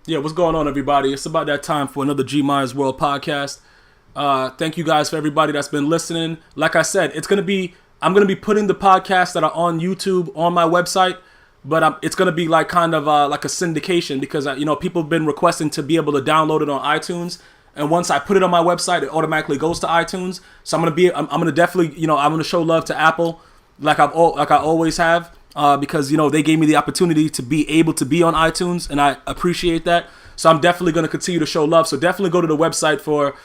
Yeah, what's going on, everybody? It's about that time for another GmiasWorld podcast. Thank you guys for everybody that's been listening. Like I said, I'm gonna be putting the podcasts that are on YouTube on my website, but it's gonna be like kind of like a syndication because people have been requesting to be able to download it on iTunes. And once I put it on my website, it automatically goes to iTunes. So I'm gonna definitely, I'm gonna show love to Apple, like I always have. Because they gave me the opportunity to be able to be on iTunes, and I appreciate that. So I'm definitely going to continue to show love. So definitely go to the website for,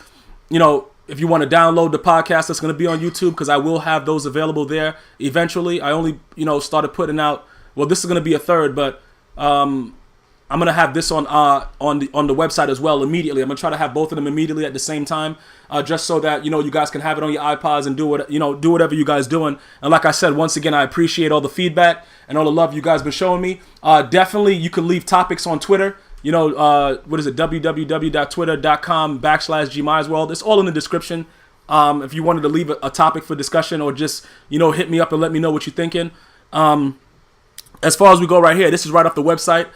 if you want to download the podcast that's going to be on YouTube, because I will have those available there eventually. I only started putting out. Well, this is going to be a third, but I'm going to have this on the website as well immediately. I'm going to try to have both of them immediately at the same time, just so that you guys can have it on your iPods and do whatever you guys doing. And like I said, once again, I appreciate all the feedback and all the love you guys been showing me. Definitely, you can leave topics on Twitter. What is it? www.twitter.com/GmiasWorld. It's all in the description. If you wanted to leave a topic for discussion or just hit me up and let me know what you're thinking. As far as we go right here, this is right off the website.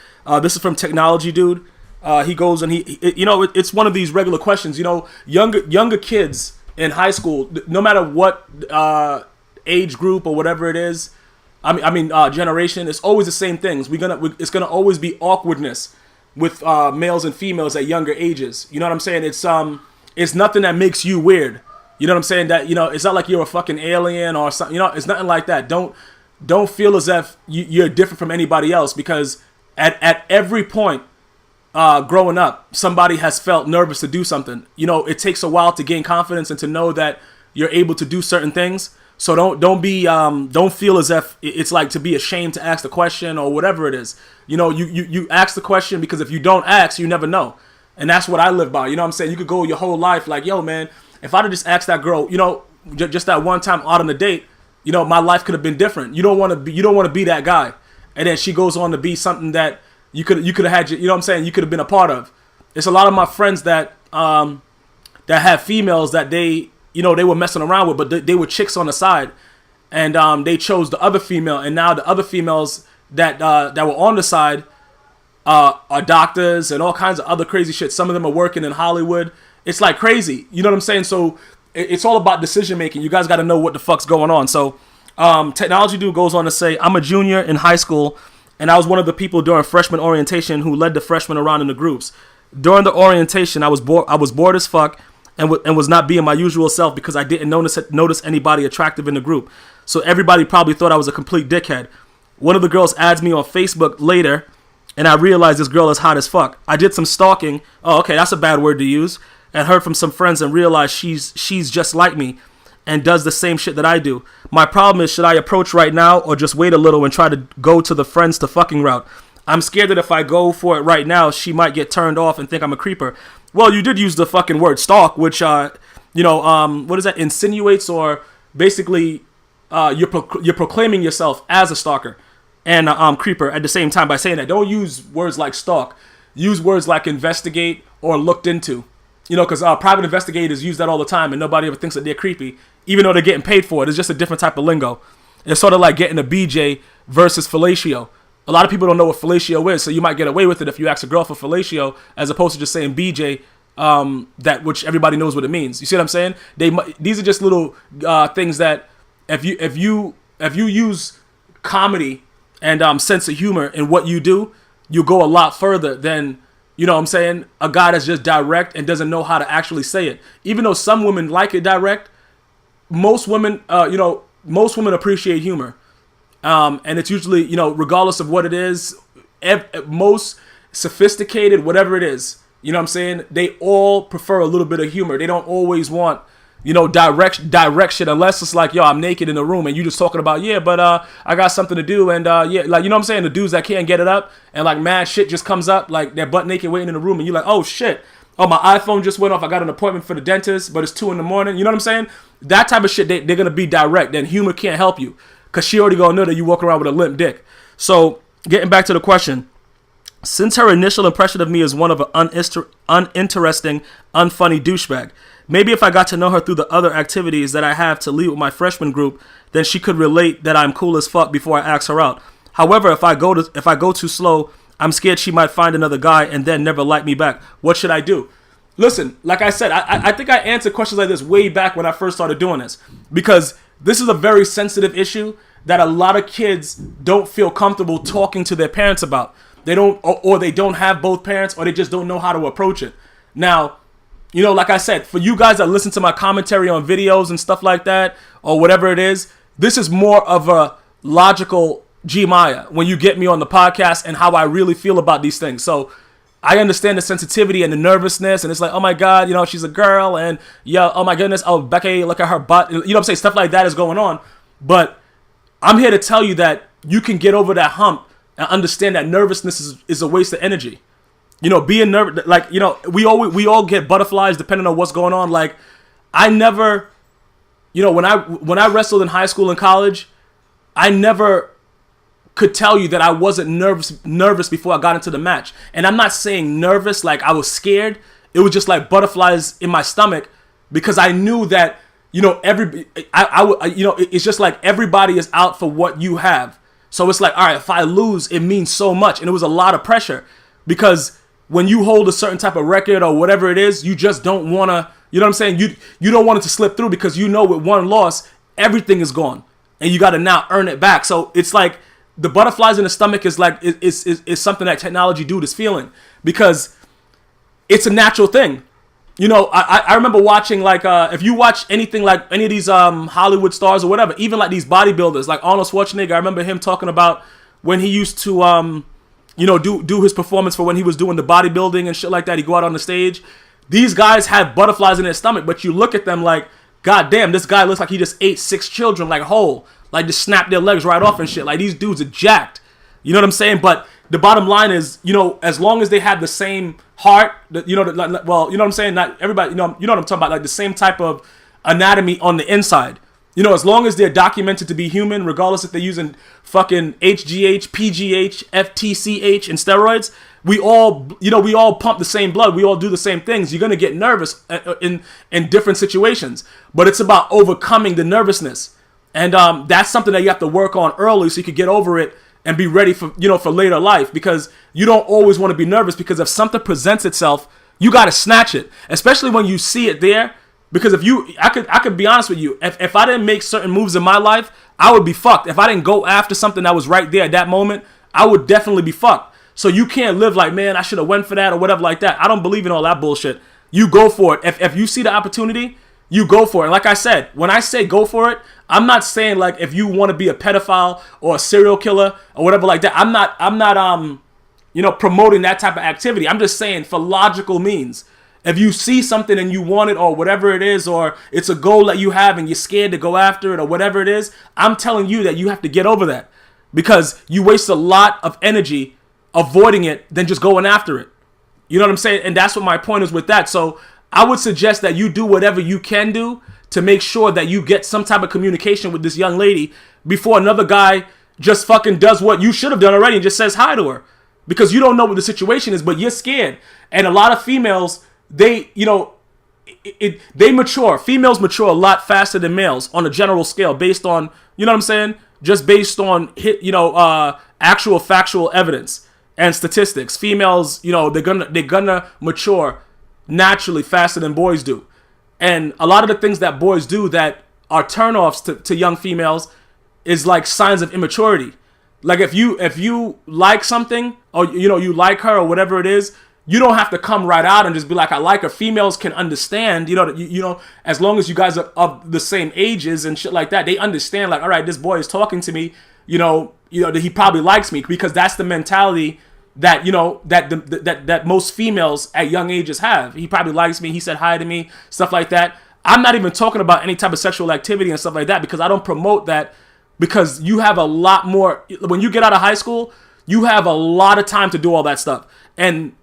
This is from Technology Dude. He goes and it's one of these regular questions. Younger kids in high school, no matter what age group or whatever it is, generation, it's always the same things. It's gonna always be awkwardness with males and females at younger ages. You know what I'm saying? It's nothing that makes you weird. You know what I'm saying? That it's not like you're a fucking alien or something. It's nothing like that. Don't feel as if you're different from anybody else, because at every point growing up, somebody has felt nervous to do something. It takes a while to gain confidence and to know that you're able to do certain things. So don't feel as if it's like to be ashamed to ask the question or whatever it is. You ask the question, because if you don't ask, you never know. And that's what I live by. You know what I'm saying? You could go your whole life like, yo, man, if I'd have just asked that girl, just that one time out on the date, my life could have been different. You don't want to be that guy. And then she goes on to be something that you could have had, what I'm saying, you could have been a part of. It's a lot of my friends that have females that they were messing around with, but they were chicks on the side, and they chose the other female, and now the other females that were on the side are doctors and all kinds of other crazy shit. Some of them are working in Hollywood. It's like crazy. You know what I'm saying? So it's all about decision making. You guys got to know what the fuck's going on. So Technology Dude goes on to say, I'm a junior in high school, and I was one of the people during freshman orientation who led the freshmen around in the groups. During the orientation, I was bored as fuck and was not being my usual self because I didn't notice anybody attractive in the group. So everybody probably thought I was a complete dickhead. One of the girls adds me on Facebook later, and I realized this girl is hot as fuck. I did some stalking. Oh, okay, that's a bad word to use. And heard from some friends and realized she's just like me and does the same shit that I do. My problem is, should I approach right now or just wait a little and try to go to the friends to fucking route? I'm scared that if I go for it right now, she might get turned off and think I'm a creeper. Well, you did use the fucking word stalk, which, what is that? Insinuates, or basically you're proclaiming yourself as a stalker and creeper at the same time by saying that. Don't use words like stalk. Use words like investigate or looked into. Because private investigators use that all the time, and nobody ever thinks that they're creepy, even though they're getting paid for it. It's just a different type of lingo. It's sort of like getting a BJ versus fellatio. A lot of people don't know what fellatio is, so you might get away with it if you ask a girl for fellatio, as opposed to just saying BJ, which everybody knows what it means. You see what I'm saying? These are just little things that if you use comedy and sense of humor in what you do, you go a lot further than, you know what I'm saying, a guy that's just direct and doesn't know how to actually say it. Even though some women like it direct, most women appreciate humor. And it's usually, regardless of what it is, most sophisticated, whatever it is, you know what I'm saying, they all prefer a little bit of humor. They don't always want, direct shit, unless it's like, yo, I'm naked in the room and you just talking about, yeah, but I got something to do, and yeah, like, you know what I'm saying, the dudes that can't get it up, and like mad shit just comes up, like they're butt naked waiting in the room, and you're like, oh shit, oh, my iPhone just went off, I got an appointment for the dentist, but it's 2 a.m, you know what I'm saying? That type of shit, they're gonna be direct, and humor can't help you, because she already gonna know that you walk around with a limp dick. So, getting back to the question, since her initial impression of me is one of an uninteresting, unfunny douchebag, maybe if I got to know her through the other activities that I have to lead with my freshman group, then she could relate that I'm cool as fuck before I ask her out. However, if I go too slow, I'm scared she might find another guy and then never like me back. What should I do? Listen, like I said, I think I answered questions like this way back when I first started doing this, because this is a very sensitive issue that a lot of kids don't feel comfortable talking to their parents about. They don't, or they don't have both parents, or they just don't know how to approach it. Now, like I said, for you guys that listen to my commentary on videos and stuff like that, or whatever it is, this is more of a logical Gmia when you get me on the podcast and how I really feel about these things. So I understand the sensitivity and the nervousness, and it's like, oh my God, she's a girl, and oh my goodness, oh, Becky, look at her butt. You know what I'm saying? Stuff like that is going on. But I'm here to tell you that you can get over that hump and understand that nervousness is a waste of energy. Being nervous, like, we all get butterflies depending on what's going on. Like, I never, when I wrestled in high school and college, I never could tell you that I wasn't nervous before I got into the match. And I'm not saying nervous like I was scared. It was just like butterflies in my stomach, because I knew that, it's just like everybody is out for what you have. So it's like, all right, if I lose, it means so much. And it was a lot of pressure, because when you hold a certain type of record or whatever it is, you just don't want to, you know what I'm saying? You don't want it to slip through, because with one loss, everything is gone and you got to now earn it back. So it's like the butterflies in the stomach is like, is something that technology dude is feeling, because it's a natural thing. I remember watching, like, if you watch anything like any of these Hollywood stars or whatever, even like these bodybuilders, like Arnold Schwarzenegger, I remember him talking about when he used to, do his performance for when he was doing the bodybuilding and shit like that. He'd go out on the stage. These guys have butterflies in their stomach, but you look at them like, God damn, this guy looks like he just ate 6 children like whole, like just snapped their legs right off and shit. Like, these dudes are jacked. You know what I'm saying? But the bottom line is, as long as they have the same heart, well, you know what I'm saying? Not everybody, you know what I'm talking about, like the same type of anatomy on the inside. As long as they're documented to be human, regardless if they're using fucking HGH, PGH, FTCH, and steroids, we all pump the same blood. We all do the same things. You're going to get nervous in different situations, but it's about overcoming the nervousness. And that's something that you have to work on early so you can get over it and be ready for, for later life, because you don't always want to be nervous, because if something presents itself, you got to snatch it, especially when you see it there. Because I could be honest with you, if I didn't make certain moves in my life, I would be fucked. If I didn't go after something that was right there at that moment, I would definitely be fucked. So you can't live like, man, I should have went for that or whatever like that. I don't believe in all that bullshit. You go for it. If you see the opportunity, you go for it. And like I said, when I say go for it, I'm not saying like if you want to be a pedophile or a serial killer or whatever like that. I'm not promoting that type of activity. I'm just saying, for logical means. If you see something and you want it or whatever it is, or it's a goal that you have and you're scared to go after it or whatever it is, I'm telling you that you have to get over that, because you waste a lot of energy avoiding it than just going after it. You know what I'm saying? And that's what my point is with that. So I would suggest that you do whatever you can do to make sure that you get some type of communication with this young lady before another guy just fucking does what you should have done already and just says hi to her, because you don't know what the situation is, but you're scared. And a lot of females, they mature. Females mature a lot faster than males on a general scale, based on, you know what I'm saying? Just based on actual factual evidence and statistics. Females, they're gonna mature naturally faster than boys do. And a lot of the things that boys do that are turnoffs to young females is like signs of immaturity. Like if you like something, or you like her or whatever it is, you don't have to come right out and just be like, I like her. Females can understand, as long as you guys are of the same ages and shit like that, they understand, like, all right, this boy is talking to me, that he probably likes me, because that's the mentality that, that most females at young ages have. He probably likes me. He said hi to me, stuff like that. I'm not even talking about any type of sexual activity and stuff like that, because I don't promote that, because you have a lot more, when you get out of high school, you have a lot of time to do all that stuff. And,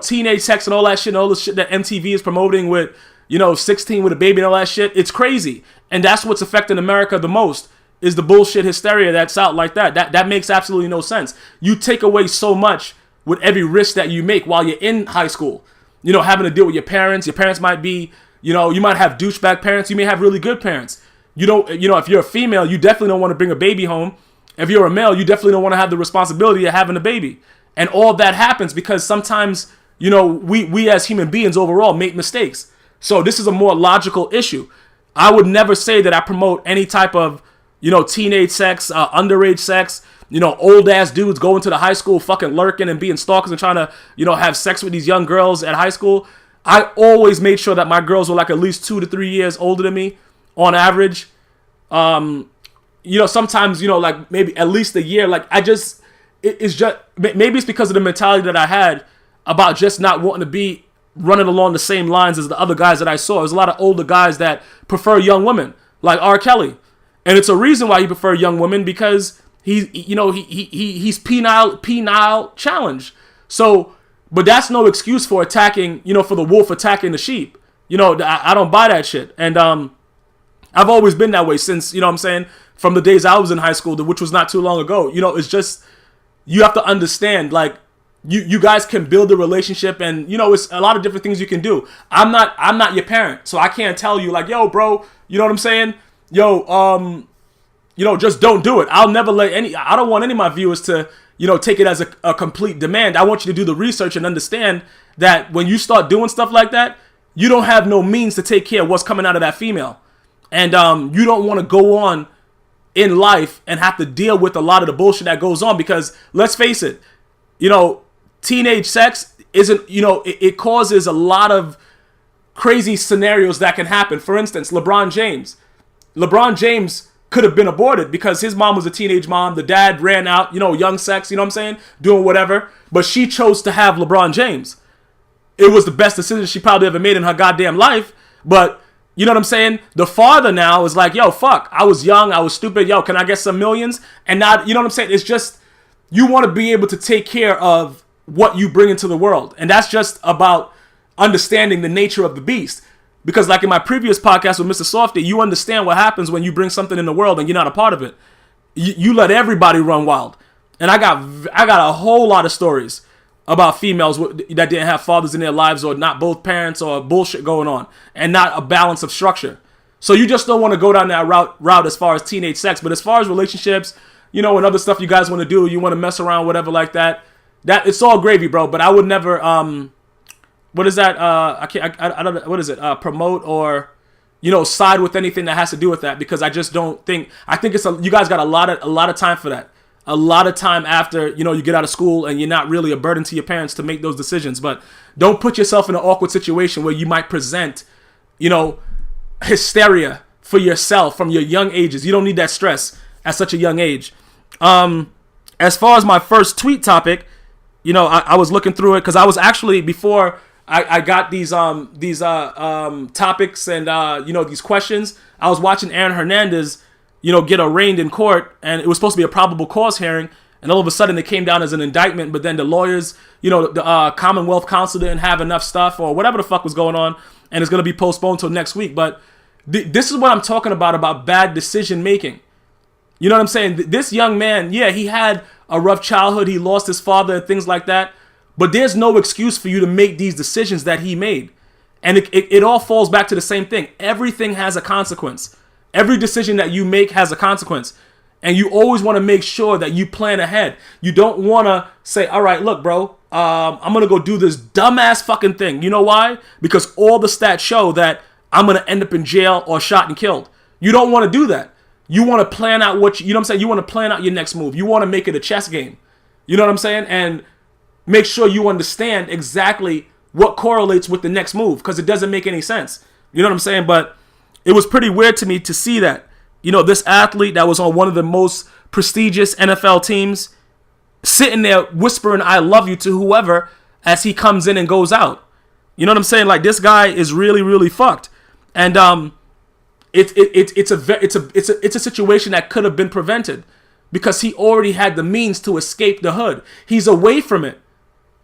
teenage sex and all that shit, and all the shit that MTV is promoting with, 16 with a baby and all that shit. It's crazy. And that's what's affecting America the most, is the bullshit hysteria that's out like that. That makes absolutely no sense. You take away so much with every risk that you make while you're in high school. Having to deal with your parents. Your parents might be, you might have douchebag parents. You may have really good parents. If you're a female, you definitely don't want to bring a baby home if you're a male, you definitely don't want to have the responsibility of having a baby. And all that happens because sometimes, you know, we as human beings overall make mistakes. So this is a more logical issue. I would never say that I promote any type of, you know, teenage sex, underage sex, you know, old ass dudes going to the high school fucking lurking and being stalkers and trying to, you know, have sex with these young girls at high school. I always made sure that my girls were like at least 2 to 3 years older than me on average. You know, sometimes, you know, like maybe at least a year. Like it's just, maybe it's because of the mentality that I had about just not wanting to be running along the same lines as the other guys that I saw. There's a lot of older guys that prefer young women, like R. Kelly. And it's a reason why he preferred young women, because he's penile challenged. So, but that's no excuse for attacking, you know, for the wolf attacking the sheep. You know, I don't buy that shit. And I've always been that way since, you know what I'm saying, from the days I was in high school, which was not too long ago. You know, it's just, you have to understand, like, you guys can build a relationship, and, you know, it's a lot of different things you can do. I'm not your parent, so I can't tell you, like, yo, bro, you know what I'm saying? Yo, you know, just don't do it. I'll never let I don't want any of my viewers to, you know, take it as a complete demand. I want you to do the research and understand that when you start doing stuff like that, you don't have no means to take care of what's coming out of that female. And you don't want to go on in life and have to deal with a lot of the bullshit that goes on, because let's face it, you know, teenage sex isn't, you know, it causes a lot of crazy scenarios that can happen. For instance, LeBron James could have been aborted because his mom was a teenage mom. The dad ran out, you know, young sex, you know what I'm saying? Doing whatever. But she chose to have LeBron James. It was the best decision she probably ever made in her goddamn life. But, you know what I'm saying? The father now is like, yo, fuck, I was young, I was stupid. Yo, can I get some millions? And now, you know what I'm saying? It's just, you want to be able to take care of what you bring into the world. And that's just about understanding the nature of the beast. Because like in my previous podcast with Mr. Softy, you understand what happens when you bring something in the world and you're not a part of it. You let everybody run wild. And I got a whole lot of stories about females that didn't have fathers in their lives, or not both parents, or bullshit going on, and not a balance of structure. So you just don't want to go down that route as far as teenage sex. But as far as relationships, you know, and other stuff you guys want to do, you want to mess around, whatever like that, it's all gravy, bro. But I would never, what is that? I don't know, what is it? Promote or, you know, side with anything that has to do with that, because I just don't think, I think you guys got a lot of time for that. A lot of time after, you know, you get out of school and you're not really a burden to your parents to make those decisions. But don't put yourself in an awkward situation where you might present, you know, hysteria for yourself from your young ages. You don't need that stress at such a young age. As far as my first tweet topic, you know, I was looking through it because I was actually, before I got these topics and, you know, these questions, I was watching Aaron Hernandez, you know, get arraigned in court, and it was supposed to be a probable cause hearing, and all of a sudden it came down as an indictment. But then the lawyers, you know, the Commonwealth Council didn't have enough stuff, or whatever the fuck was going on, and it's going to be postponed till next week. But this is what I'm talking about bad decision making. You know what I'm saying? This young man, yeah, he had a rough childhood, he lost his father and things like that, but there's no excuse for you to make these decisions that he made. And it all falls back to the same thing. Everything has a consequence. Every decision that you make has a consequence. And you always want to make sure that you plan ahead. You don't want to say, all right, look, bro, I'm going to go do this dumbass fucking thing. You know why? Because all the stats show that I'm going to end up in jail or shot and killed. You don't want to do that. You want to plan out you know what I'm saying? You want to plan out your next move. You want to make it a chess game. You know what I'm saying? And make sure you understand exactly what correlates with the next move, because it doesn't make any sense. You know what I'm saying? But it was pretty weird to me to see that, you know, this athlete that was on one of the most prestigious NFL teams sitting there whispering, I love you to whoever, as he comes in and goes out. You know what I'm saying? Like, this guy is really, really fucked. And it's a situation that could have been prevented, because he already had the means to escape the hood. He's away from it.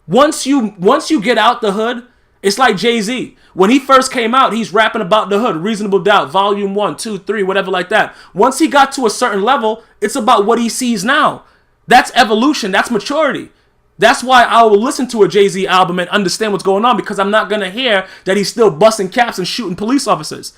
Once you get out the hood, it's like Jay-Z. When he first came out, he's rapping about the hood, Reasonable Doubt, Volume 1, 2, 3, whatever like that. Once he got to a certain level, it's about what he sees now. That's evolution. That's maturity. That's why I will listen to a Jay-Z album and understand what's going on, because I'm not going to hear that he's still busting caps and shooting police officers.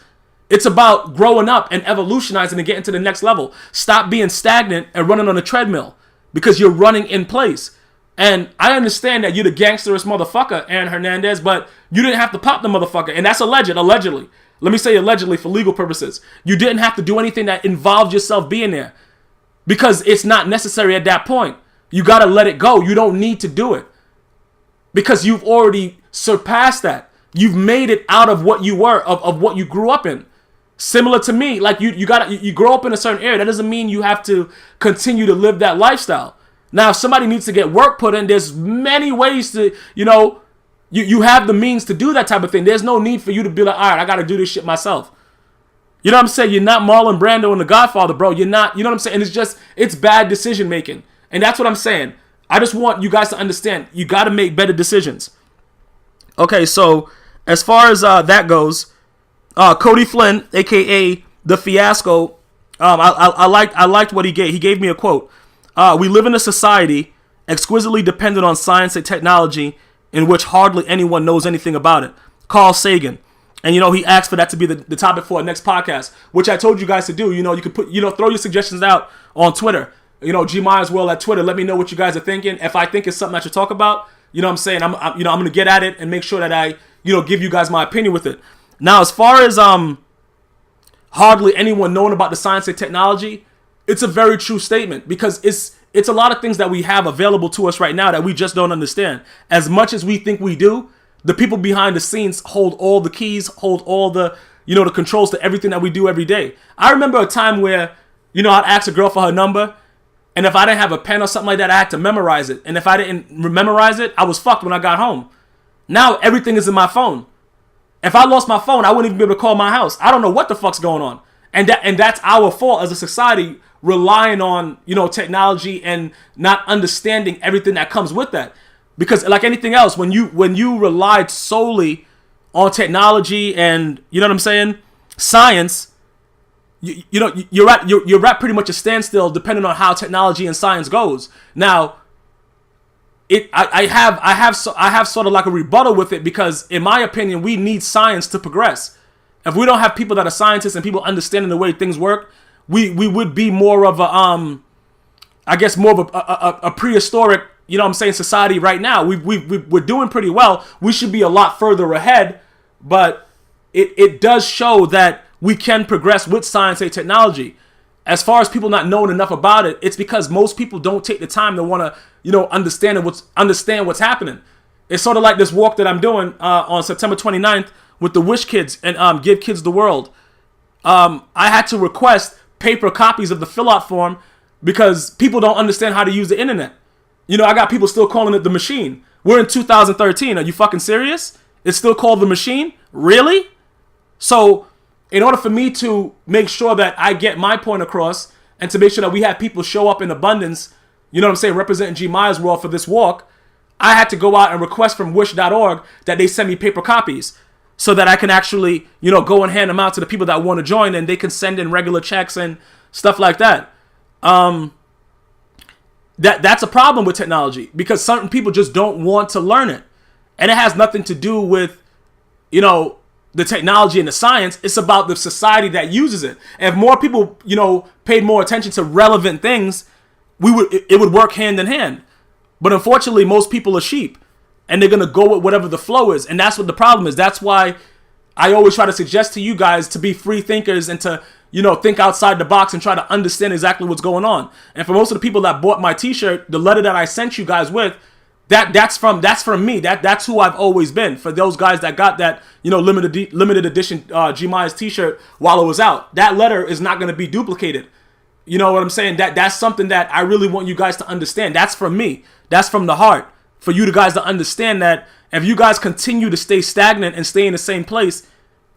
It's about growing up and evolutionizing and getting to the next level. Stop being stagnant and running on a treadmill because you're running in place. And I understand that you're the gangsterest motherfucker, Aaron Hernandez, but you didn't have to pop the motherfucker. And that's allegedly. Let me say allegedly for legal purposes. You didn't have to do anything that involved yourself being there because it's not necessary at that point. You got to let it go. You don't need to do it because you've already surpassed that. You've made it out of what you were, of what you grew up in. Similar to me, like you grow up in a certain area. That doesn't mean you have to continue to live that lifestyle. Now, if somebody needs to get work put in, there's many ways to, you have the means to do that type of thing. There's no need for you to be like, all right, I got to do this shit myself. You know what I'm saying? You're not Marlon Brando in The Godfather, bro. You're not, you know what I'm saying? And it's bad decision making. And that's what I'm saying. I just want you guys to understand, you got to make better decisions. Okay, so as far as that goes, Cody Flynn, aka The Fiasco, I liked what he gave. He gave me a quote. We live in a society exquisitely dependent on science and technology in which hardly anyone knows anything about it. Carl Sagan. And, he asked for that to be the topic for our next podcast, which I told you guys to do. You could put, throw your suggestions out on Twitter. GmiasWorld at Twitter. Let me know what you guys are thinking. If I think it's something I should talk about, you know what I'm saying? I'm going to get at it and make sure that I, give you guys my opinion with it. Now, as far as hardly anyone knowing about the science and technology, it's a very true statement because it's a lot of things that we have available to us right now that we just don't understand. As much as we think we do, the people behind the scenes hold all the keys, hold all the, the controls to everything that we do every day. I remember a time where, I'd ask a girl for her number, and if I didn't have a pen or something like that, I had to memorize it. And if I didn't memorize it, I was fucked when I got home. Now everything is in my phone. If I lost my phone, I wouldn't even be able to call my house. I don't know what the fuck's going on. And that's our fault as a society, relying on, technology and not understanding everything that comes with that. Because like anything else, when you relied solely on technology and, science, you're at pretty much a standstill depending on how technology and science goes. Now, I have sort of like a rebuttal with it because, in my opinion, we need science to progress. If we don't have people that are scientists and people understanding the way things work, we would be more of a a prehistoric, society right now. We're doing pretty well. We should be a lot further ahead, but it does show that we can progress with science and technology. As far as people not knowing enough about it, it's because most people don't take the time to want to, understand what's happening. It's sort of like this walk that I'm doing on September 29th with the Wish Kids and Give Kids the World. I had to request paper copies of the fill-out form because people don't understand how to use the internet. I got people still calling it the machine. We're in 2013. Are you fucking serious? It's still called the machine? Really? So, in order for me to make sure that I get my point across and to make sure that we have people show up in abundance, representing GmiasWorld for this walk, I had to go out and request from wish.org that they send me paper copies so that I can actually, go and hand them out to the people that want to join and they can send in regular checks and stuff like that. That's a problem with technology because certain people just don't want to learn it. And it has nothing to do with, the technology and the science. It's about the society that uses it. And if more people, paid more attention to relevant things, it would work hand in hand. But unfortunately, most people are sheep and they're going to go with whatever the flow is. And that's what the problem is. That's why I always try to suggest to you guys to be free thinkers and to, think outside the box and try to understand exactly what's going on. And for most of the people that bought my t-shirt, the letter that I sent you guys with, that's from me. That's who I've always been. For those guys that got that, limited edition Gmias t-shirt while it was out, that letter is not going to be duplicated. You know what I'm saying? That's something that I really want you guys to understand. That's from me. That's from the heart. For you guys to understand that if you guys continue to stay stagnant and stay in the same place,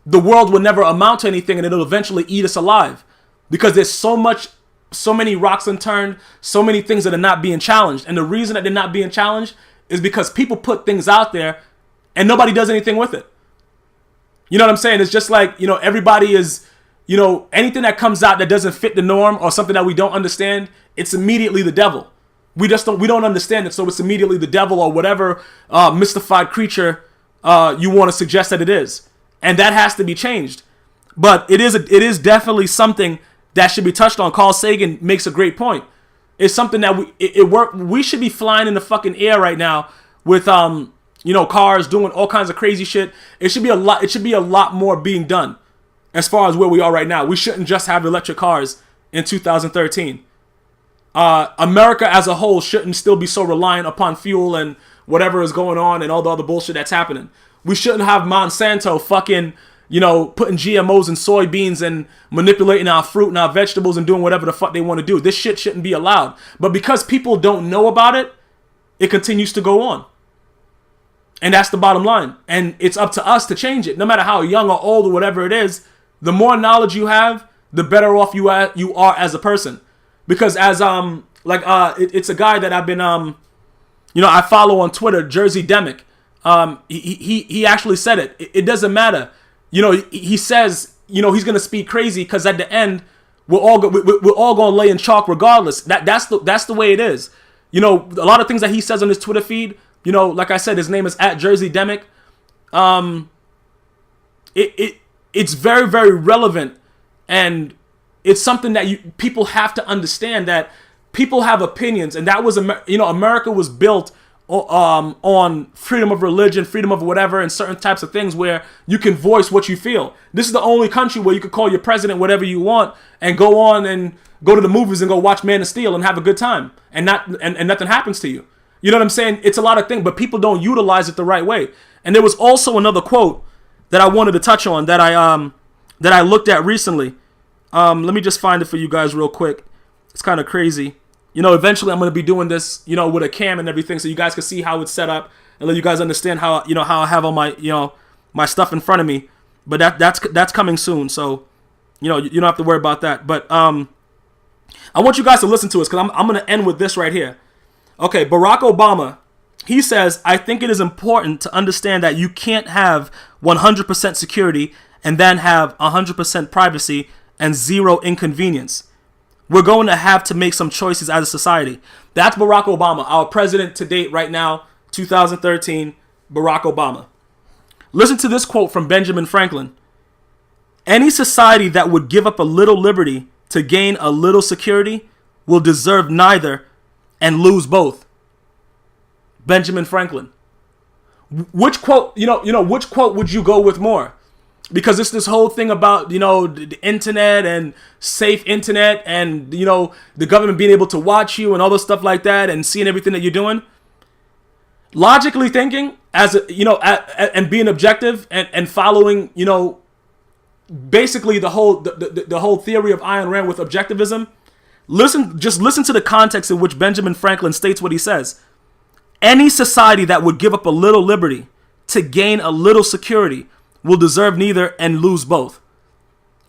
the world will never amount to anything and it'll eventually eat us alive. Because there's so many rocks unturned, so many things that are not being challenged. And the reason that they're not being challenged is because people put things out there and nobody does anything with it. You know what I'm saying? It's just like, everybody is, anything that comes out that doesn't fit the norm or something that we don't understand, it's immediately the devil. We don't understand it, so it's immediately the devil or whatever mystified creature you want to suggest that it is. And that has to be changed. But it is definitely something that should be touched on. Carl Sagan makes a great point. It's something that we should be flying in the fucking air right now with cars doing all kinds of crazy shit. It should be a lot more being done as far as where we are right now. We shouldn't just have electric cars in 2013. America as a whole shouldn't still be so reliant upon fuel and whatever is going on and all the other bullshit that's happening. We shouldn't have Monsanto fucking, putting GMOs in soybeans and manipulating our fruit and our vegetables and doing whatever the fuck they want to do. This shit shouldn't be allowed. But because people don't know about it, it continues to go on. And that's the bottom line. And it's up to us to change it. No matter how young or old or whatever it is, the more knowledge you have, the better off you are as a person. Because as it's a guy that I've been I follow on Twitter, Jersey Demick. He actually said it. It doesn't matter. He says he's gonna speak crazy because at the end we're all gonna lay in chalk regardless. That's the way it is. A lot of things that he says on his Twitter feed. Like I said, his name is @JerseyDemic. It's very, very relevant, and it's something that people have to understand, that people have opinions, and that was America was built on freedom of religion, freedom of whatever, and certain types of things where you can voice what you feel. This is the only country where you could call your president whatever you want and go on and go to the movies and go watch Man of Steel and have a good time, and nothing happens to you. You know what I'm saying? It's a lot of things, but people don't utilize it the right way. And there was also another quote that I wanted to touch on that I looked at recently. Let me just find it for you guys real quick. It's kind of crazy. Eventually I'm going to be doing this, with a cam and everything, so you guys can see how it's set up and let you guys understand how I have all my, my stuff in front of me. But that's coming soon, so you don't have to worry about that. But I want you guys to listen to us, because I'm going to end with this right here. Okay, Barack Obama, he says, "I think it is important to understand that you can't have 100% security and then have 100% privacy and zero inconvenience. We're going to have to make some choices as a society." That's Barack Obama, our president to date right now, 2013, Barack Obama. Listen to this quote from Benjamin Franklin. "Any society that would give up a little liberty to gain a little security will deserve neither and lose both." Benjamin Franklin. Which quote, which quote would you go with more? Because it's this whole thing about, the internet and safe internet and, the government being able to watch you and all this stuff like that and seeing everything that you're doing. Logically thinking, and being objective and following, basically the whole theory of Ayn Rand with objectivism. Just listen to the context in which Benjamin Franklin states what he says. Any society that would give up a little liberty to gain a little security will deserve neither and lose both.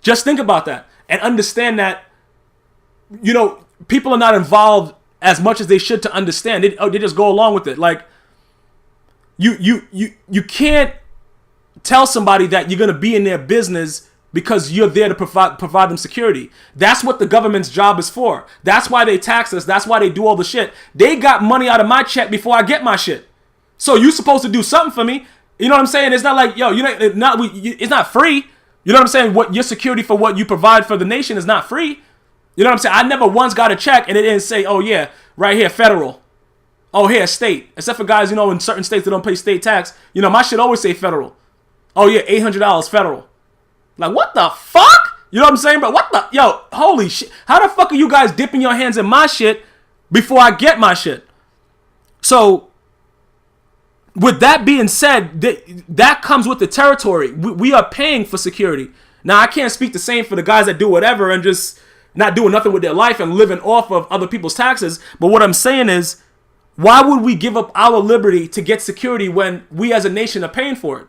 Just think about that and understand that, people are not involved as much as they should to understand. They just go along with it. Like, you can't tell somebody that you're going to be in their business because you're there to provide them security. That's what the government's job is for. That's why they tax us. That's why they do all the shit. They got money out of my check before I get my shit. So you're supposed to do something for me. You know what I'm saying? It's not like, it's not free. You know what I'm saying? What your security for what you provide for the nation is not free. You know what I'm saying? I never once got a check and it didn't say, "Oh yeah, right here, federal. Oh, here, state." Except for guys, in certain states that don't pay state tax. My shit always say federal. "Oh yeah, $800 federal." Like, what the fuck? You know what I'm saying, bro? Holy shit. How the fuck are you guys dipping your hands in my shit before I get my shit? So, with that being said, that comes with the territory. We are paying for security. Now, I can't speak the same for the guys that do whatever and just not doing nothing with their life and living off of other people's taxes. But what I'm saying is, why would we give up our liberty to get security when we as a nation are paying for it?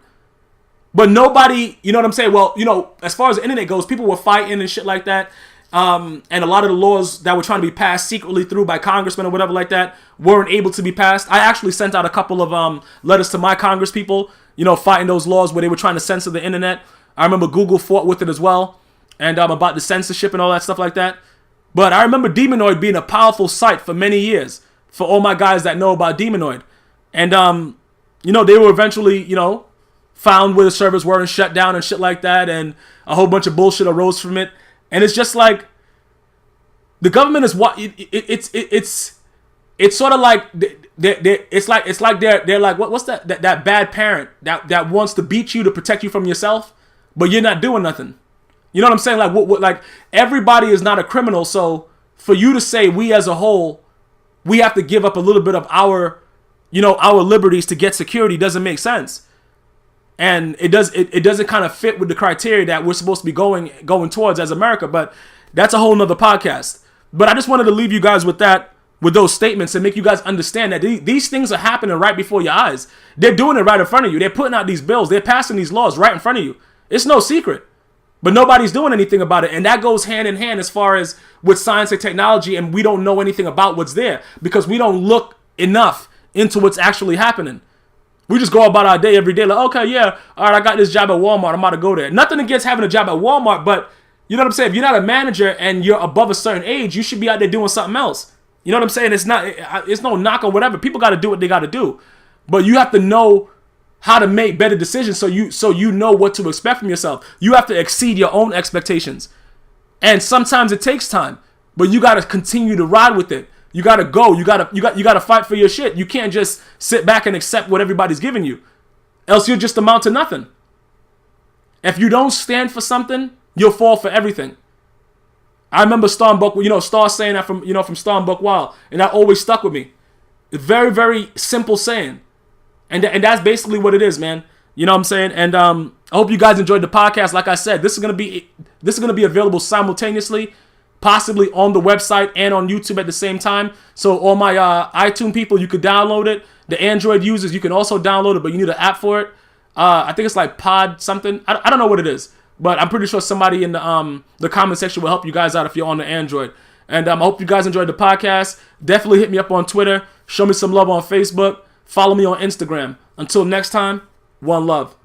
But nobody, you know what I'm saying? Well, as far as the internet goes, people were fighting and shit like that. And a lot of the laws that were trying to be passed secretly through by congressmen or whatever like that weren't able to be passed. I actually sent out a couple of letters to my congress people, fighting those laws where they were trying to censor the internet. I remember Google fought with it as well, and about the censorship and all that stuff like that. But I remember Demonoid being a powerful site for many years for all my guys that know about Demonoid. And, they were eventually, found where the servers were and shut down and shit like that, and a whole bunch of bullshit arose from it. And it's just like the government is what it's sort of like it's like they're like what's that bad parent that wants to beat you to protect you from yourself, but you're not doing nothing. You know what I'm saying? Like like everybody is not a criminal, so for you to say we as a whole we have to give up a little bit of our liberties to get security doesn't make sense. And it doesn't kind of fit with the criteria that we're supposed to be going towards as America. But that's a whole nother podcast. But I just wanted to leave you guys with those statements and make you guys understand that these things are happening right before your eyes. They're doing it right in front of you. They're putting out these bills. They're passing these laws right in front of you. It's no secret. But nobody's doing anything about it. And that goes hand in hand as far as with science and technology, and we don't know anything about what's there because we don't look enough into what's actually happening. We just go about our day every day like, okay, yeah, all right, I got this job at Walmart. I'm about to go there. Nothing against having a job at Walmart, but you know what I'm saying? If you're not a manager and you're above a certain age, you should be out there doing something else. You know what I'm saying? It's no knock or whatever. People got to do what they got to do. But you have to know how to make better decisions so you know what to expect from yourself. You have to exceed your own expectations. And sometimes it takes time, but you got to continue to ride with it. You got to go. You got to fight for your shit. You can't just sit back and accept what everybody's giving you. Else you'll just amount to nothing. If you don't stand for something, you'll fall for everything. I remember Star saying that from Star and Buck Wild, and that always stuck with me. A very, very simple saying. And that's basically what it is, man. You know what I'm saying? And I hope you guys enjoyed the podcast. Like I said, this is gonna be available simultaneously, possibly on the website and on YouTube at the same time. So all my iTunes people, you could download it. The Android users, you can also download it, but you need an app for it. I think it's like Pod something. I don't know what it is, but I'm pretty sure somebody in the comment section will help you guys out if you're on the Android. And I hope you guys enjoyed the podcast. Definitely hit me up on Twitter. Show me some love on Facebook. Follow me on Instagram. Until next time, one love.